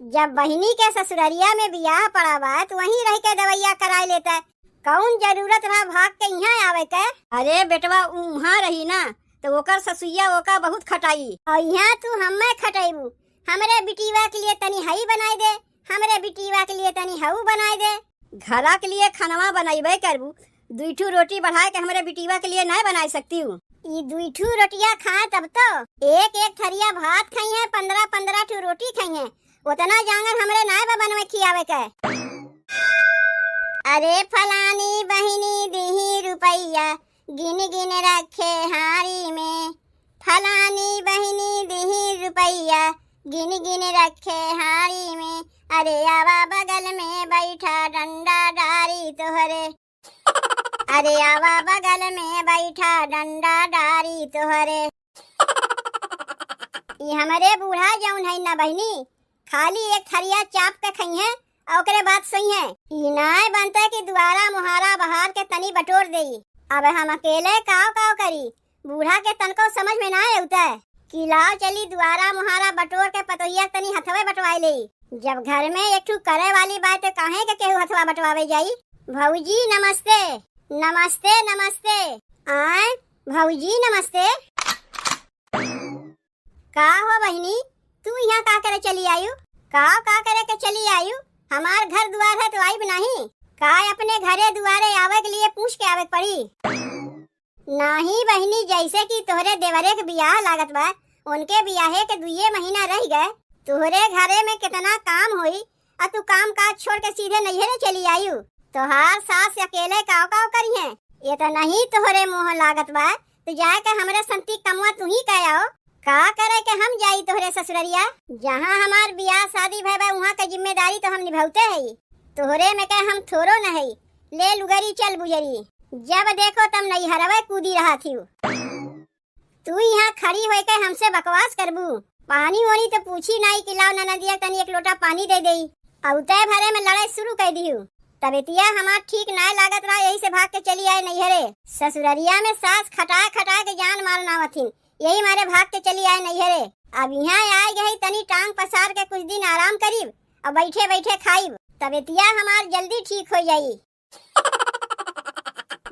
जब बहिनी के ससुररिया में बियाह पड़ा बा तो वहीं रह के दवैया कराई लेता है। कौन जरूरत रहा भाग के यहाँ आवे के? अरे बेटवा वहाँ रही ना तो ओकर ससुइया ओका बहुत खटाई और यहाँ तू हमें खटाईबू। हमरे बिटीवा के लिए तनी हई बनाई दे, हमरे बिटीवा के लिए तनी हऊ बनाई दे। घरा के लिए खानवा बनाईबे करबू, दुईठू रोटी बढ़ा के हमरे बिटीवा के लिए नहीं बना सकती हूँ। ये दुईठू रोटियां खाए तब तो एक एक थरिया भात खाई है, 15-15 ठू रोटी खाई है। उतना जांगर हमरे नाय बा बनवे खियावे के। अरे फलानी बहिनी दीही रुपैया गिन गिन रखे हारी में, फलानी बहिनी दीही रुपैया गिन गिन रखे हारी में। अरे आवा बगल में बैठा डंडा डारी तोहरे, अरे आवा बगल में बैठा डंडा डारी तोहरे। ये हमारे बूढ़ा जौन है ना बहिनी खाली एक थरिया चाप के खई है और ओकरे बाद सही है। ई नाय बनता कि दुआरा मुहारा बहार के तनी बटोर देई। अब हम अकेले काव काव करी, बूढ़ा के तनको समझ में ना आउता है कि लाओ चली दुआरा मुहारा बटोर के पतोहिया तनी हथवे बटवाई ले। जब घर में एक ठू करे वाली बात है काहे के केहू हथवा बटवावे जाई। भौजी नमस्ते नमस्ते नमस्ते। आए भौजी नमस्ते। का हो बहिनी तू यहाँ का करे चली आयु? का करे के चली आयु? हमार घर द्वार है तो आई नहीं का अपने घरे दुआरे आवे के लिए पूछ के आवे पड़ी? नहीं बहिनी, जैसे कि तोहरे देवरे के बियाह लागत बा, उनके बियाहे के 2 महीना रह गए, तोहरे घरे में कितना काम होई और तू काम काज छोड़ के सीधे नैहरे चली आयु। तोहार सास अकेले काव काव करी है, ये तो नहीं तोहरे मुँह लागत बा। तो जाए के हमरे संती कमुआ तू ही कह आओ। का करे के हम जाई तोहरे ससुररिया? जहाँ हमार बियाह शादी भय बा वहाँ के जिम्मेदारी तो हम निभाते है। तोहरे में कह हम थोरो न है। ले लुगरी चल बुजरी, जब देखो तब नैहरवे कूदी रहा थी। तू यहाँ खड़ी होके के हमसे बकवास करबू? पानी वानी तो पूछी नहीं कि लाओ ननदिया तनी एक लोटा पानी दे दई। औते भरे में लड़ाई शुरू कर दी। तबेतिया हमार ठीक ना लागत रहा, यही से भाग के चली आए नैहरे। ससुररिया में सास खटा खटा के जान मारना वथिन, यही मारे भाग के चली आए नैहरे। अब यहाँ आए गई तनी टांग पसार के कुछ दिन आराम करीब और बैठे बैठे खाईब, तबेतिया हमार जल्दी ठीक हो जाई।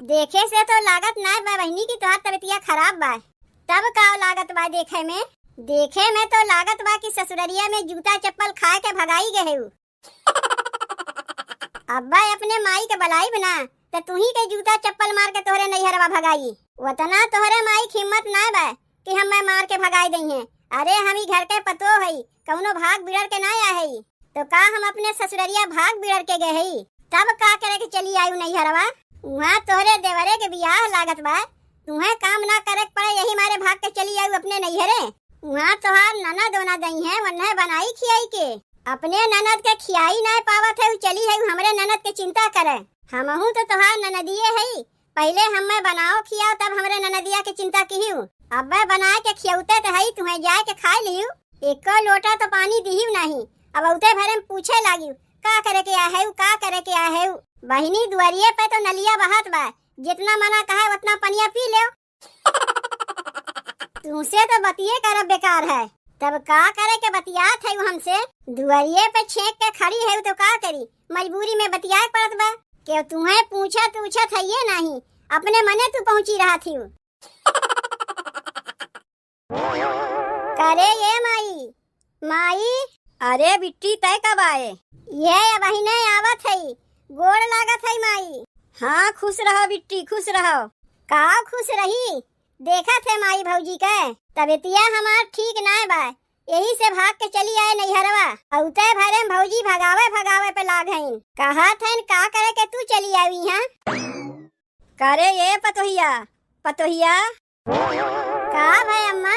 देखे से तो लागत ना बा बहिनी की तोहार तबेतिया खराब बा। तब का लागत बा देखे में? देखे में तो लागत बा कि ससुररिया में जूता चप्पल खाए के भगाई गए। अब्बा अपने माई के बलाई बना तो तू ही के जूता चप्पल मार के तोहरे नैहरवा भगाई। वतना तोहरे माई की हिम्मत ना बा कि हम मार के भगाई दई है। अरे हम ही घर के पतो है, कौनो भाग बिगड़ के ना आए है। तो का हम अपने ससुररिया भाग बिगड़ के गए है? तब का करे के चली आयु नैहरवा? वहाँ तोहरे देवरे के बियाह लागत बा, तुम्हें काम ना करे पड़े, यही मारे भाग के चली आयु अपने नैहरे। वहाँ तोहार ननद दोना दई है, वन्ने बनाई खियाई के। अपने ननद के खियाई ना पावत है, चली है हमरे ननद के चिंता करे। हमहू तो तोहार ननदिये है, पहले हमें बनाओ खियाओ तब हमरे ननदिया के चिंता की। अब बना के खियौते तो है, तुम्हें जाए के खा लियो। एक लोटा तो पानी दीहिव नहीं, अब औते भरे में पूछे लागियो का करे के आए है, का करे के आए है। बहिनी दुआरिये पे तो नलिया बहत बा, जितना मना कहे उतना पनिया पी ले। तुमसे तो बतिये करब बेकार है, तब का करे के बतियात है हमसे? दुआरिये पे छेक के खड़ी है तो का करी, मजबूरी में बतियाए पड़त बा। के तुम्हें पूछत है ये नहीं, अपने मने तू पहुंची रहा थी। करे ये माई माई। अरे बिट्टी तय कब आए? ये बहिने आवत है, गोड़ लागत है माई। हाँ खुश रहो बिट्टी खुश रहो। का खुश रही? देखा थे माई भौजी के तबेतिया हमार ठीक ना बा, यही से भाग के चली आए नैहरवा। औते भरे में भौजी भगावे भगावे पे लाग हईन। कहा थे का करे के तू चली आई यहाँ? करे ये पतोहिया पतोहिया। का भाई अम्मा?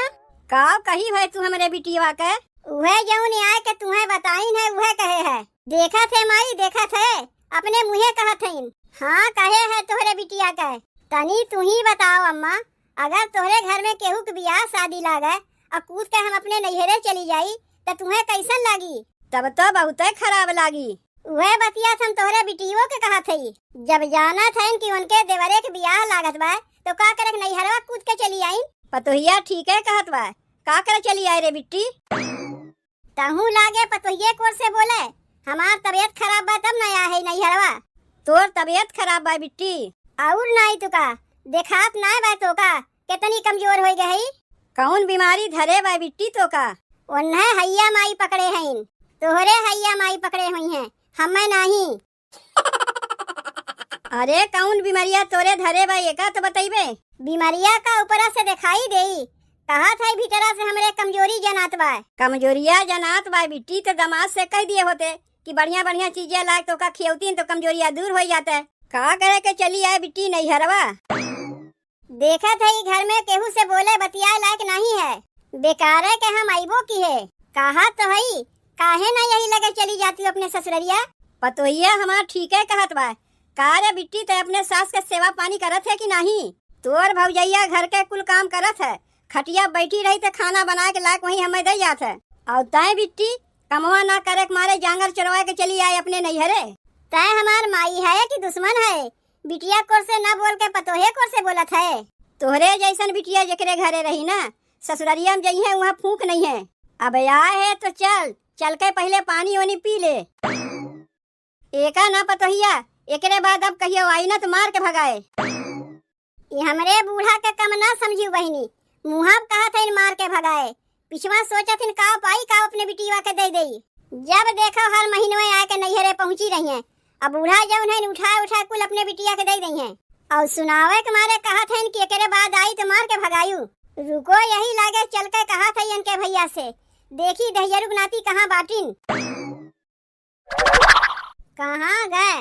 का कही है तू हमरे बिटिया के? उहे जौन आए के तुम्हें बताइन है उहे कहे है। देखा थे माई देखा थे, अपने मुँहे कहा थे। हाँ कहे है तोहरे बिटिया के। तनी तू ही बताओ अम्मा, अगर तोहरे घर में केहू के बियाह शादी लागे और कूद के हम अपने नैहरे चली जाई तो तुम्हें कैसन लागी? तब तो बहुत खराब लागी। वह बतिया हम तोहरे बिटियों के कहा थे, जब जाना था कि उनके देवरे के बियाह लागत बा तो का करे नैहरवा कूद के चली आई। पतोहिया ठीक है कहत बा, का करे चली आई रे बिट्टी? तहू लागे पतोहिए कोर से बोले हमार तबीयत खराब बा तब नया है नहीं हरवा। तोर तबीयत खराब बा बिट्टी और नहीं तो का देखात ना बा तो का कितनी कमजोर हो गई। कौन बीमारी धरे बा बिट्टी तो का उन्हें हैया माई पकड़े हैं तोहरे हैया माई पकड़े हुई हैं हमें नहीं। अरे कौन बीमारिया तोरे धरे बा ये का तो बताइबे। बीमारिया का ऊपरा से दिखाई देई कहा था भीतरा से हमरे कमजोरी जनात बा। कमजोरिया जनात बा बिट्टी तो दमाद से कह दिए होते कि बढ़िया बढ़िया चीजें लाए तो का खियौती तो कमजोरिया दूर हो जाता है। का करे के चली आए बिट्टी नहीं हरवा। देखा था घर में केहू से बोले बतिया लायक नहीं है बेकार है के हम आइबो की है कहा तो है काहे ना यही लगे चली जाती अपने ससुररिया। पतोहिया हमार ठीक है कहत बा का रे बिट्टी ते अपने सास के सेवा पानी करत है कि नहीं। तोर भौजैया घर के कुल काम करत है खटिया बैठी रही तो खाना बना के लायक वही हमें दे जात है और तय बिट्टी कमवा ना करे मारे जांगर चरवा के चली आए अपने नैहरे। तय हमार माई है कि दुश्मन है बिटिया कोर से न बोल के पतोहे कोर से बोलत है। तोहरे जैसन बिटिया जकरे घरे रही ना ससुररिया में जई है वहाँ फूंक नहीं है। अब आए है तो चल के पहले पानी वानी पी ले। एका ना पतोहिया एकरे बाद अब कहियो आई ना तो मार के भगाए। ये हमरे बूढ़ा के कम ना समझी बहिनी मुहाब कहा था इन मार के भगाए पिछवा सोचा थिन का पाई का अपने बिटिया के दे दे। जब देखो हर महीने में आके नैहरे पहुंची रही हैं अब बूढ़ा जब उन्हें उठा कुल अपने बिटिया के दे दी हैं और सुनावे के मारे कहा था कि एकरे बाद आई तो मार के भगायू। रुको यही लागे चल के कहा था इनके भैया से देखी दहियरुक नाती कहाँ बाटिन। कहाँ गए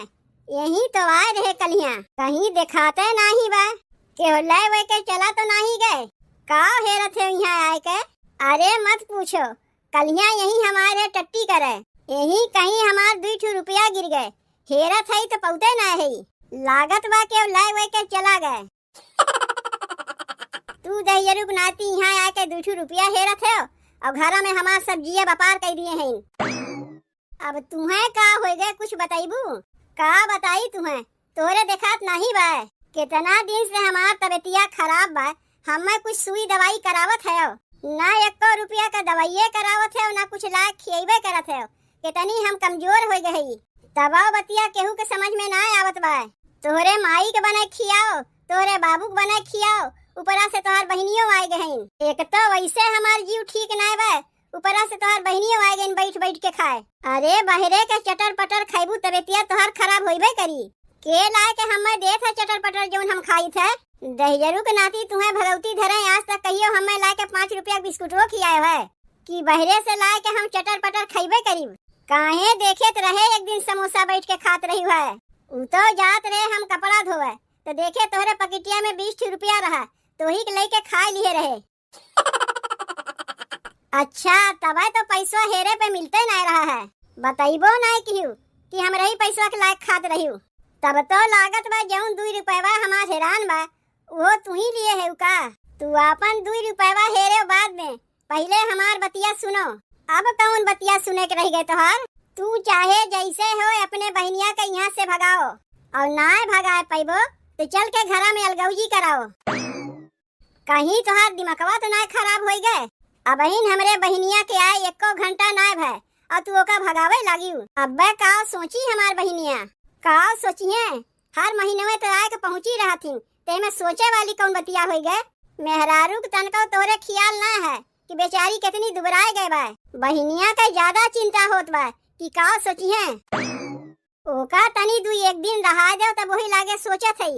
यही तो आए रहे कलिया कहीं दिखाते नहीं बा के ले वे के चला तो नहीं गए का हेरत है यहाँ आए के। अरे मत पूछो कलिया यही हमारे टट्टी करे यही कहीं हमार 2 रुपया गिर गए हेरत है तो पौते ना है लागत बा के ले वे के चला गए। तू दहियरुक नाती यहाँ आके 2 रुपया हेरत है और घर में हमार सब्जियां व्यापार कर दिए हैं। अब तुम्हें का हो गए कुछ बताइबू का बताई तुम्हें तोरे देखात नहीं बा कितना दिन से हमार तबीयतिया खराब बा हमें कुछ सुई दवाई करावत है ना 1 रुपया का दवाइये करावत है ना कुछ लायक खियबे करत है कितनी हम कमजोर हो गई दबाव बतिया केहू के समझ में ना आवत बा। तोहरे माई के बने खियाओ तोहरे बाबू के बने खियाओ ऊपरा से तोहार बहनियों आए गए एक तो वैसे हमार जीव ठीक ना बा ऊपरा से तोहार बहनियों आए गए बैठ बैठ के खाए। अरे बहरे के चटर पटर खाइबू तबीयतिया तोहार खराब होइबे करी के लाए के हमें दे था चटर पटर जौन हम खाई थे। दहियरुक नाती तुम्हें भगवती धरे आज तक कहियो हमें लाए के 5 रुपया बिस्कुटो खियाए है कि बहरे से लाए के हम चटर पटर खाइबे करीब काहे देखे रहे एक दिन समोसा बैठ के खात रही है उ तो जात रहे हम कपड़ा धोवे तो देखे तोहरे पकिटिया में 20 रुपया रहा तो ही लेके खा लिए रहे। अच्छा तब तो पैसा हेरे पे मिलते नहीं रहा है बताइबो नहीं कि हम रही पैसा के लायक खात रही तब तो लागत बा जौन 2 रुपया हमार हैरान बा वो तू ही लिए है का तू अपन 2 रुपया हेरे बाद में पहले हमार बतिया सुनो। अब कौन बतिया सुने के रह गए तोहार तू चाहे जैसे हो अपने बहनिया के यहाँ से भगाओ और ना भगाए पैबो तो चल के घरा में अलगौजी कराओ कहीं तोहार दिमागवा तो ना खराब हो गए। अब हमरे बहनिया के आए 1 घंटा ना भय और तू ओका भगावे लागी अब का सोची हमार बहनिया का सोचिए हर महीने में तो आए के पहुंची रहा थी ते में सोचे वाली कौन बतिया हो गए। मेहरारू के तनका तोरे ख्याल ना है कि बेचारी कितनी दुबराए गए बा बहनिया का ज्यादा चिंता होत बा कि का सोचिए ओका तनी 1 दिन रहा जाओ तब वही लागे सोचत है।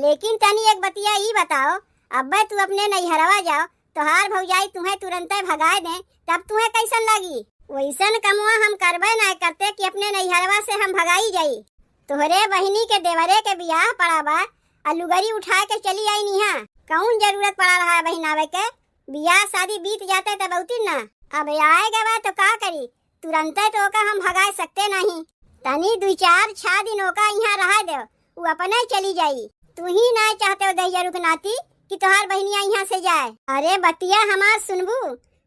लेकिन तनी एक बतिया ई बताओ अब तू अपने नैहरवा जाओ तोहार भौजाई तुम्हें तुरंत भगाए दे तब तुम्हें कैसन लगी। वैसन कमुआ हम करबे ना करते कि अपने नैहरवा से हम भगाई जाई। तोहरे बहिनी के देवरे के बियाह पड़ा बा अलुगरी उठा के चली आई निहा कौन जरूरत पड़ा रहा है बहन आवे के बियाह शादी बीत जाते तब उती ना अब आएगा बा तो का करी तुरंत तो ओका हम भगा सकते नहीं तनी 2-4 दिन ओका यहाँ रहा दे वो अपने चली जाई। तू ही ना चाहते हो दहियरुक नाती कि तोहार बहनिया यहाँ से जाए। अरे बतिया हमार सुनबू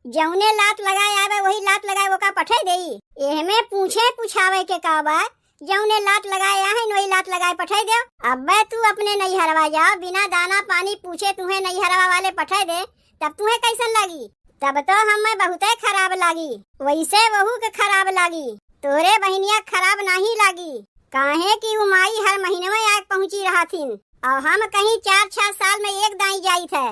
जौने लात लगाए आवे वही लात लगाए वो का पठे देई एहमे पूछे पूछावे के का बा जौने लात लगाए है वही लात लगाए पठे दे। अब तू अपने नैहरवा जाओ बिना दाना पानी पूछे तुम्हें नैहरवा वाले पठे दे तब तुम्हें कैसन लगी। तब तो हमें बहुते खराब लागी, वैसे वहू के खराब लागी, तोरे बहनिया खराब नहीं लागी। काहे कि वो माई हर महीने में आके पहुँची रहा थी और हम कहीं 4-6 साल में एक दाई जाई थे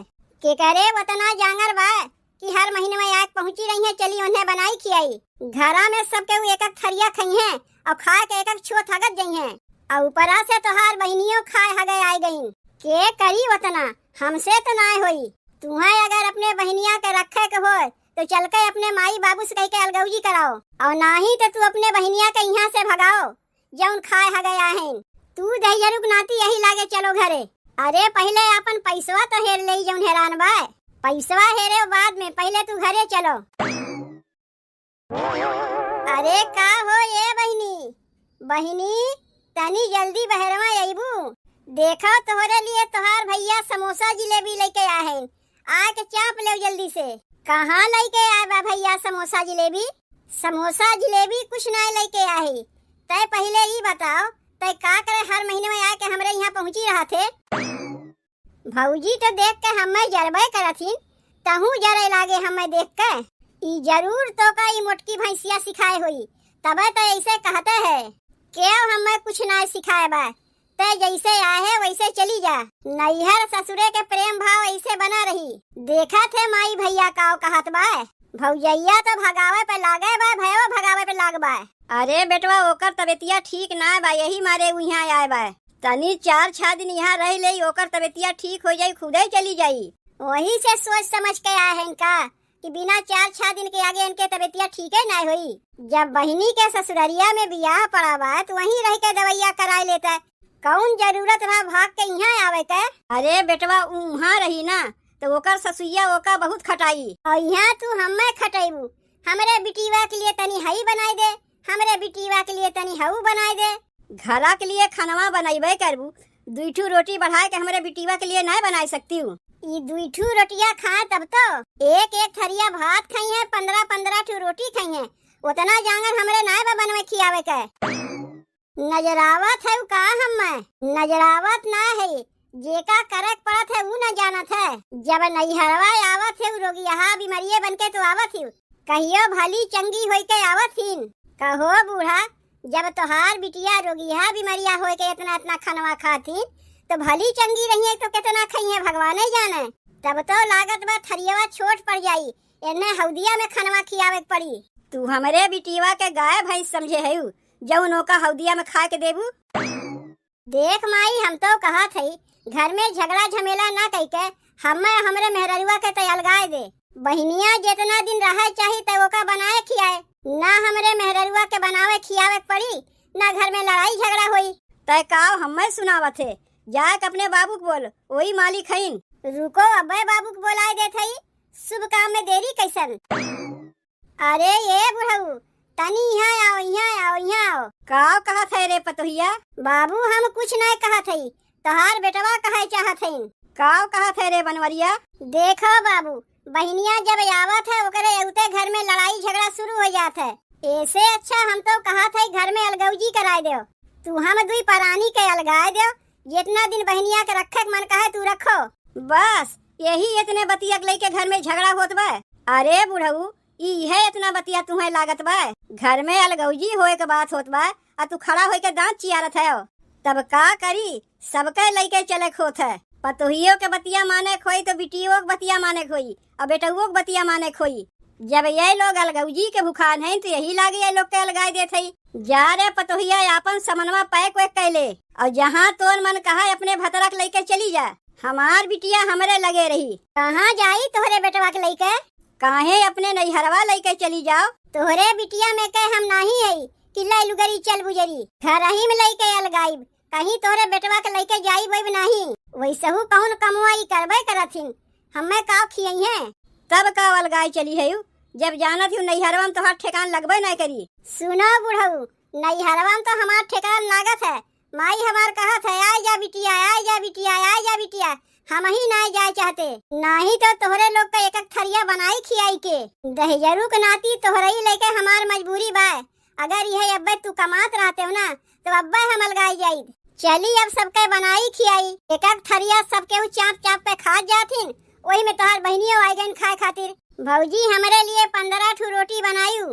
के करे उतना जांगर बा कि हर महीने में आके पहुँची रही है। चली उन्हें बनाई खियाई, घरा में सबके एक एक थरिया खाई है और खा के एक छो थगत गई है और ऊपरा से तोहार बहनियों खाए हगे आई गई। के करी उतना हमसे तो ना होई। तुम्हें अगर अपने बहनिया के रखे के हो तो चल के अपने माई बाबू से कह के अलगौजी कराओ और नहीं तो तू अपने बहनिया के यहाँ से भगाओ जौन खाए हगे आहे। तू दहियरुक नाती यही लागे चलो घरे। अरे पहले अपन पैसवा तो हेर ले जौन हैरान बा, पैसवा हेरे बाद में, पहले तू घरे चलो। अरे का हो ये बहनी, बहनी तनी जल्दी बहरवा अइबू। देखो तोहरे लिए तोहार भैया समोसा जिलेबी लेके आए हैं, आके चाप ले जल्दी से। कहाँ लेके आए बा भैया समोसा जिलेबी? समोसा जिलेबी कुछ नहीं लेके आए। तय पहले ही बताओ तय का करे हर महीने में आके हमरे यहाँ पहुँची रहा थे। भौजी तो देख के हमें जरबे करथिन, तहू जरे लागे हमें देख के। ई जरूर तो का ई मोटकी भैंसिया सिखाए हुई, तबे तो ऐसे कहते है। क्यों हमें कुछ ना सिखाए बा, ते जैसे आए वैसे चली जा। नैहर ससुरे के प्रेम भाव ऐसे बना रही। देखा थे माई भैया का कहत बा, भौजैया तो भगावे पे लागे बा, भयो भगावे पे लाग बा। अरे बेटवा ओकर तबीयतिया ठीक ना बा, यही मारे यहाँ आए बा। तनी 4-6 दिन यहाँ रह ले, ओकर तबीयतिया ठीक हो जाई, खुदे चली जाई। वही से सोच समझ के आए हैं का कि बिना 4-6 दिन के आगे इनके तबीयतिया ठीक है ना हुई। जब बहिनी के ससुररिया में बियाह पड़ा बा तो वहीं रह के दवाइया कराई लेता। कौन जरूरत बा भाग के यहाँ आवे के? अरे बेटवा वहाँ रही ना तो ओकर ससुइया ओका बहुत खटाई और यहाँ तू हमें खटाईबू। हमरे बिटीवा के लिए तनी हई बनाई दे, हमरे बिटीवा के लिए तनी हऊ बनाई दे। घरा के लिए खानवा बनाइबे करबू, 2 रोटी बढ़ा के हमरे बिटीवा के लिए नहीं बना सकती हूँ। ये 2 रोटियां खा तब तो एक थरिया भात खाई है, 15 रोटी खाई है। उतना जांगर हमरे नाय बा बनवे खियावे के। नजरावत है का हमें? नजरावत ना है, जेका करक पड़त है वो न जानत है। जब नैहरवा आवत है रोगिया बीमारिये बन के तो आवत ही, कहियो भली चंगी होई के आवत ही। कहो बूढ़ा, जब तोहार बिटिया रोगिया बीमारिया होई के इतना खानवा खाती तो भली चंगी रही है तो कितना खाई है भगवान ही जाने। तब तो लागत बा थरियावा छोट पड़ जाई, इन्ने हौदिया में खानवा खियावे पड़ी। तू हमरे बिटिया के गाय भैंस समझे है जौन ओका हौदिया में खा के देबू। देख माई, हम तो कहा थी घर में झगड़ा झमेला ना कह के हमें हमरे मेहररुआ के तैयार गाय दे। बहनिया जितना दिन रहे चाहिए तो ओका बनाए खियाए, ना हमरे मेहररुआ के बनावे खियावे पड़ी, ना घर में लड़ाई झगड़ा हुई। तय काव हमें सुनावत है, जाके अपने बाबू को बोल, वही मालिक हईन। रुको अब्बे बाबू को बोलाई दे थई, शुभ काम में देरी कैसन। अरे ये बुढ़ऊ तनी यहाँ आओ, यहाँ आओ, यहाँ आओ। काव कहा थे रे पतोहिया? बाबू हम कुछ नहीं कहा थई, तोहार बेटवा कहे चाहत हईन। काव कहा थे रे बनवरिया? देखो बाबू, बहनिया जब आवत है ओकरे उते घर में लड़ाई झगड़ा शुरू हो जात है। ऐसे अच्छा हम तो कहा थे घर में अलगौजी कराए दो, तू हम 2 परानी के अलगाए दो। जितना दिन बहनिया के रखे मन कहे तू रखो, बस यही इतने बतिया लेके घर में झगड़ा होत बा। अरे बुढ़ऊ, ई है इतना बतिया तुम्हें लागत बा? घर में अलगौजी होए के बात होत बा और तू खड़ा होए के दांत चियारत है। तब का करी, सबके लेके चले खोत है। पतोहियों के बतिया माने खोई तो बिटियों के बतिया माने खोई और बेटुओं के बतिया माने खोई। जब ये लोग अलगौजी के भुखान हैं तो यही लागे ये लोग के अलगाई देते। जा रे पतोहिया, आपन समनवा पैक वैक कैले और जहाँ तोर मन कहा अपने भतरक लेके चली जा। हमार बिटिया हमरे लगे रही। कहाँ जाई तोहरे बेटवा के लेके? काहे अपने नैहरवा लेके चली जाओ। तोहरे बिटिया में के हम नहीं है कि लुगरी चल बुजरी, घर ही में लेके अलगाइब। कहीं तोहरे बेटवा के लेके जाई वही नहीं, वैसहू कौन कमवाई करबे करथिन, हमें का खियई है। तब का अलगाई चली है जब जानत हूँ नैहरवा में तोहार ठेकान लगबे नहीं करी। सुनो बुढ़ऊ, नैहरवा में तो हमार ठेकान लागत है। माई हमार कहत है आ जा बिटिया, आ जा बिटिया, आ जा बिटिया, हम ही ना जाए चाहते। नहीं तो तोहरे लोग का एक थरिया बनाई खियाई के। दहेजरू के नाती तोहरे ही लेके हमार मजबूरी बा। अगर यह अब्बे तू कमात रहते हो ना तो अब्बे हम अलगाई जाई। चली अब सबके बनाई खियाई, एक थरिया सबके चाप चाप पे खा जाथिन, वही में तोहार बहनियों आई गईन खाए खातिर। भौजी हमरे लिए 15 ठू रोटी बनायू।